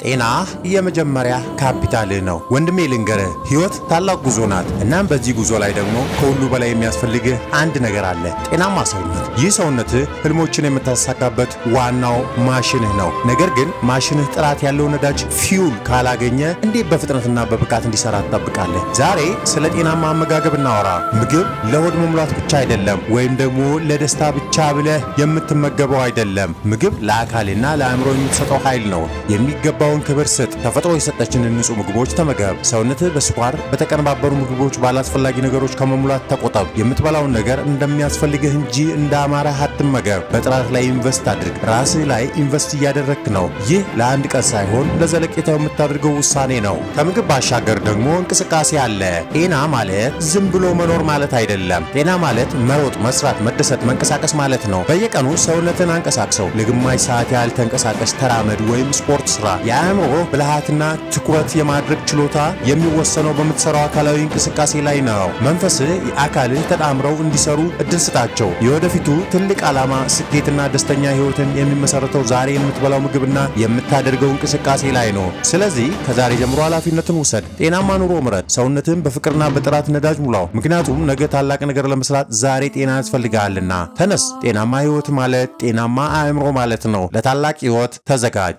ጤና የመጀመሪያ ካፒታልህ ነው። ወንድሜ ልንገርህ፣ ህይወት ታላቅ ጉዞ ናት። እናም በዚህ ጉዞ ላይ ደግሞ ከሁሉ በላይ የሚያስፈልግህ አንድ ነገር አለ፣ ጤናማ ሰውነት። ይህ ሰውነትህ ህልሞችን የምታሳካበት ዋናው ማሽንህ ነው። ነገር ግን ማሽንህ ጥራት ያለው ነዳጅ ፊውል ካላገኘ እንዴት በፍጥነትና በብቃት እንዲሰራ ትጠብቃለህ? ዛሬ ስለ ጤናማ አመጋገብ እናወራ። ምግብ ለሆድ መሙላት ብቻ አይደለም፣ ወይም ደግሞ ለደስታ ብቻ ብለህ የምትመገበው አይደለም። ምግብ ለአካልና ለአእምሮ የምትሰጠው ኃይል ነው። የሚገባውን ክብር ስጥ። ተፈጥሮ የሰጠችንን ንጹህ ምግቦች ተመገብ። ሰውነትህ በስኳር በተቀነባበሩ ምግቦች ባላስፈላጊ ነገሮች ከመሙላት ተቆጠብ። የምትበላውን ነገር እንደሚያስፈልግህ እንጂ እንዳማረህ አትመገብ። በጥራት ላይ ኢንቨስት አድርግ። ራስህ ላይ ኢንቨስት እያደረግክ ነው። ይህ ለአንድ ቀን ሳይሆን ለዘለቄታው የምታደርገው ውሳኔ ነው። ከምግብ ባሻገር ደግሞ እንቅስቃሴ አለ። ጤና ማለት ዝም ብሎ መኖር ማለት አይደለም። ጤና ማለት መሮጥ፣ መስራት፣ መደሰት፣ መንቀሳቀስ ማለት ነው። በየቀኑ ሰውነትን አንቀሳቅሰው። ለግማሽ ሰዓት ያህል ተንቀሳቀስ፣ ተራመድ ወይም ስፖርት ስራ። የአእምሮ ብልሃትና ትኩረት የማድረግ ችሎታ የሚወሰነው በምትሰራው አካላዊ እንቅስቃሴ ላይ ነው። መንፈስህ፣ አካልህ ተጣምረው እንዲሰሩ እድል ስጣቸው። የወደፊቱ ትልቅ ዓላማ፣ ስኬትና ደስተኛ ህይወትን የሚመሰረተው ዛሬ የምትበላው ምግብና የምታደርገው እንቅስቃሴ ላይ ነው። ስለዚህ ከዛሬ ጀምሮ ኃላፊነትን ውሰድ። ጤናማ ኑሮ ምረጥ። ሰውነትህን በፍቅርና በጥራት ነዳጅ ሙላው። ምክንያቱም ነገ ታላቅ ነገር ለመስራት ዛሬ ጤና ያስፈልጋልና። ተነስ። ጤናማ ህይወት ማለት ጤናማ አእምሮ ማለት ነው። ለታላቅ ህይወት ተዘጋጅ።